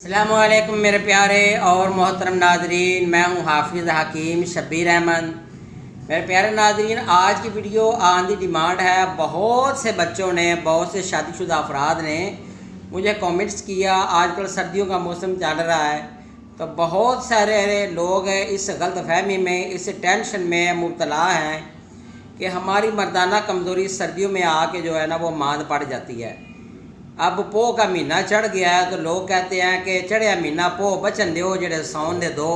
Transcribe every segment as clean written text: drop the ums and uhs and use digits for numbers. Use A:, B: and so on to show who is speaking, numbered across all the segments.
A: अस्सलामुअलैकुम मेरे प्यारे और मोहतरम नाजरीन, मैं हूँ हाफिज़ हकीम शब्बीर अहमद। मेरे प्यारे नाजरीन, आज की वीडियो ऑन दी डिमांड है। बहुत से बच्चों ने, बहुत से शादीशुदा अफराद ने मुझे कमेंट्स किया। आजकल सर्दियों का मौसम चल रहा है तो बहुत सारे लोग इस गलतफहमी में, इस टेंशन में मुब्तला हैं कि हमारी मर्दाना कमज़ोरी सर्दियों में आके जो है ना वो मांद पड़ जाती है। अब पोह का महीना चढ़ गया है तो लोग कहते हैं कि चढ़िया महीना पोह बचन दो जड़े सौन दे दो।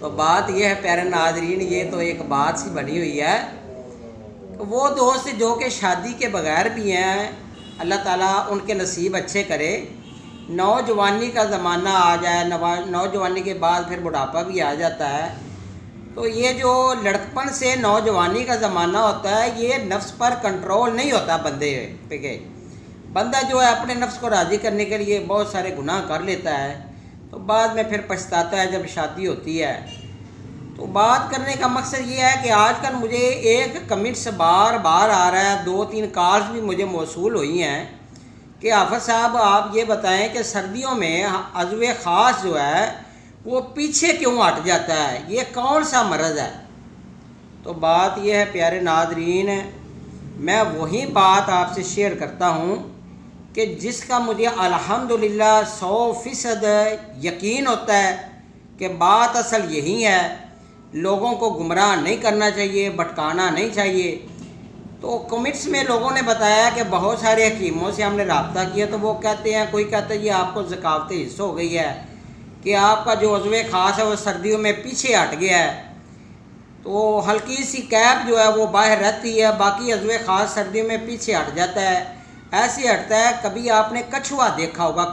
A: तो बात यह है प्यारे नाजरीन, ये तो एक बात सी बनी हुई है। वो दोस्त जो कि शादी के बगैर भी हैं, अल्लाह ताला उनके नसीब अच्छे करे। नौजवानी का ज़माना आ जाए, नौजवानी के बाद फिर बुढ़ापा भी आ जाता है। तो ये जो लड़कपन से नौजवानी का ज़माना होता है, ये नफ्स पर कंट्रोल नहीं होता बंदे पे। बंदा जो है अपने नफ्स को राज़ी करने के लिए बहुत सारे गुनाह कर लेता है, तो बाद में फिर पछताता है जब शादी होती है। तो बात करने का मकसद ये है कि आजकल मुझे एक कमेंट्स बार बार आ रहा है, 2-3 कॉल्स भी मुझे मौसूल हुई हैं कि हाफिज़ साहब आप ये बताएं कि सर्दियों में अज़्वे ख़ास जो है वो पीछे क्यों हट जाता है, ये कौन सा मरज़ है। तो बात यह है प्यारे नाज़रीन, मैं वही बात आपसे शेयर करता हूँ कि जिसका मुझे अल्हम्दुलिल्लाह 100% यकीन होता है कि बात असल यही है। लोगों को गुमराह नहीं करना चाहिए, भटकाना नहीं चाहिए। तो कमेंट्स में लोगों ने बताया कि बहुत सारे हकीमों से हमने रब्ता किया तो वो कहते हैं, कोई कहता है ये आपको ज़कावत हिस्सा हो गई है कि आपका जो अज़्वे ख़ास है वो सर्दियों में पीछे हट गया है। तो हल्की सी कैप जो है वो बाहर रहती है, बाकी अज़्वे ख़ास सर्दियों में पीछे हट जाता है। ऐसे हटता है, कभी आपने कछुआ देखा होगा,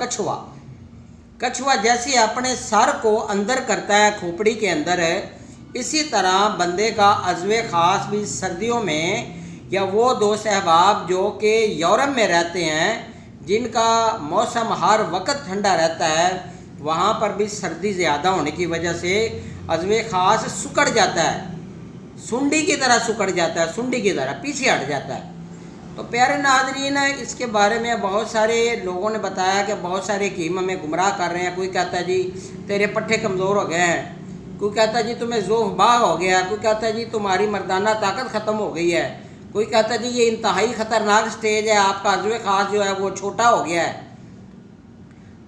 A: कछुआ जैसे अपने सर को अंदर करता है खोपड़ी के अंदर, इसी तरह बंदे का अज़्वे ख़ास भी सर्दियों में, या वो दोस्त अहबाब जो कि यूरोप में रहते हैं जिनका मौसम हर वक्त ठंडा रहता है, वहाँ पर भी सर्दी ज़्यादा होने की वजह से अज़्वे ख़ास सुकड़ जाता है, सुंडी की तरह सुकड़ जाता है, सुंडी की तरह पीछे हट जाता है। तो प्यारे नाज़रीन, इसके बारे में बहुत सारे लोगों ने बताया कि बहुत सारे हकीम हमें गुमराह कर रहे हैं। कोई कहता है जी तेरे पट्ठे कमज़ोर हो गए हैं, कोई कहता है जी तुम्हें ज़ोफ़ बाग हो गया, कोई कहता है जी तुम्हारी मर्दाना ताकत ख़त्म हो गई है, कोई कहता है जी ये इंतहाई ख़तरनाक स्टेज है, आपका अज़्वे ख़ास जो है वो छोटा हो गया है।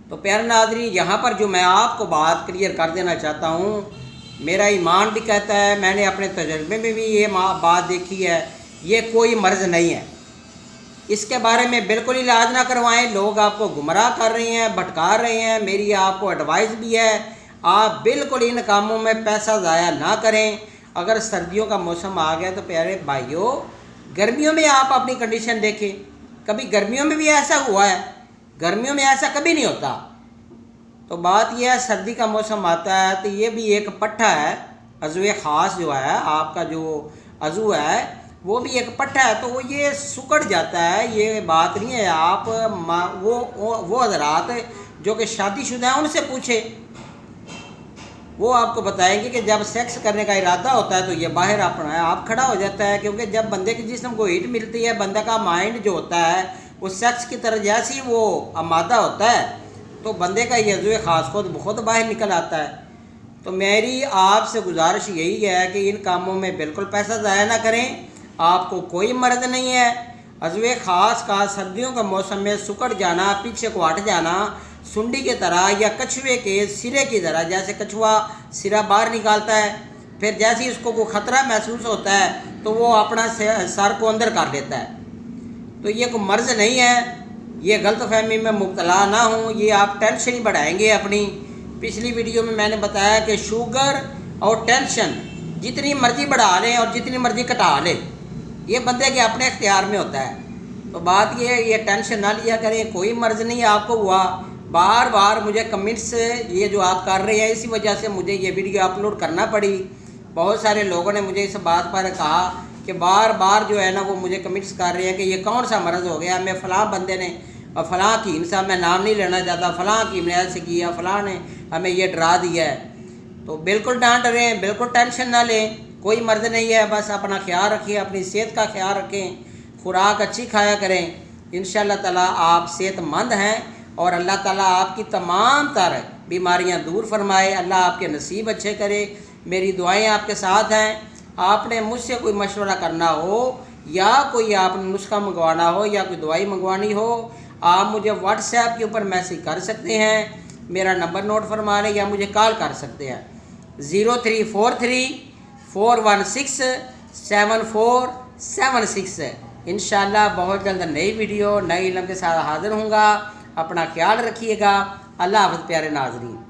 A: तो प्यारे नाज़रीन, यहाँ पर जो मैं आपको बात क्लियर कर देना चाहता हूँ, मेरा ईमान भी कहता है, मैंने अपने तजर्बे में भी ये बात देखी है, ये कोई मर्ज़ नहीं है। इसके बारे में बिल्कुल इलाज ना करवाएं। लोग आपको गुमराह कर रहे हैं, भटका रहे हैं। मेरी आपको एडवाइस भी है, आप बिल्कुल इन कामों में पैसा ज़ाया ना करें। अगर सर्दियों का मौसम आ गया तो प्यारे भाइयों, गर्मियों में आप अपनी कंडीशन देखें। कभी गर्मियों में भी ऐसा हुआ है? गर्मियों में ऐसा कभी नहीं होता। तो बात यह है, सर्दी का मौसम आता है तो ये भी एक पट्ठा है, अज़्वे ख़ास जो है, आपका जो अज़ू है वो भी एक पट्टा है, तो वो ये सुकड़ जाता है, ये बात नहीं है। आप वो हज़रात जो कि शादीशुदा हैं उनसे पूछे, वो आपको बताएंगे कि जब सेक्स करने का इरादा होता है तो ये बाहर अपना आप खड़ा हो जाता है। क्योंकि जब बंदे के जिस्म को हीट मिलती है, बंदे का माइंड जो होता है वो सेक्स की तरह जैसे ही वो आमादा होता है तो बंदे का ये अज़्वे ख़ास खुद बाहर निकल आता है। तो मेरी आपसे गुजारिश यही है कि इन कामों में बिल्कुल पैसा ज़ाया ना करें। आपको कोई मर्ज़ नहीं है। अज़्वे ख़ास का सर्दियों के मौसम में सुकड़ जाना, पीछे को हट जाना, सुंडी की तरह या कछुए के सिरे की तरह, जैसे कछुआ सिरा बाहर निकालता है, फिर जैसे ही उसको कोई ख़तरा महसूस होता है तो वो अपना सर को अंदर कर लेता है। तो ये कोई मर्ज़ नहीं है, ये गलतफहमी में मुब्तला ना हो, ये आप टेंशन ही बढ़ाएंगे अपनी। पिछली वीडियो में मैंने बताया कि शुगर और टेंशन जितनी मर्ज़ी बढ़ा लें और जितनी मर्ज़ी घटा लें, ये बंदे के अपने इख्तियार में होता है। तो बात ये टेंशन ना लिया करें, कोई मर्ज़ नहीं आपको हुआ। बार बार मुझे कमेंट्स ये जो आप कर रहे हैं, इसी वजह से मुझे ये वीडियो अपलोड करना पड़ी। बहुत सारे लोगों ने मुझे इस बात पर कहा कि बार बार जो है ना वो मुझे कमेंट्स कर रहे हैं कि ये कौन सा मर्ज़ हो गया, मैं फ़लाँ बंदे ने और फ़लाँ हकीम साहब, मैं नाम नहीं लेना चाहता, फ़लाँ हकीम ने ऐसे किया, फ़लाँ ने हमें ये डरा दिया है। तो बिल्कुल ना डरें, बिल्कुल टेंशन ना लें, कोई मर्ज़ नहीं है। बस अपना ख्याल रखें, अपनी सेहत का ख्याल रखें, खुराक अच्छी खाया करें। इंशाअल्लाह ताला आप सेहतमंद हैं और अल्लाह ताला आपकी तमाम तर बीमारियां दूर फरमाए, अल्लाह आपके नसीब अच्छे करे। मेरी दुआएं आपके साथ हैं। आपने मुझसे कोई मशवरा करना हो या कोई आपने नुस्खा मंगवाना हो या कोई दवाई मंगवानी हो, आप मुझे व्हाट्सएप के ऊपर मैसेज कर सकते हैं। मेरा नंबर नोट फरमा लें या मुझे कॉल कर सकते हैं 0343-416-7476। इंशाल्लाह बहुत जल्द नई वीडियो नए इल्म के साथ हाज़िर होऊंगा। अपना ख्याल रखिएगा। अल्लाह हाफ़िज़ प्यारे नाज़रीन।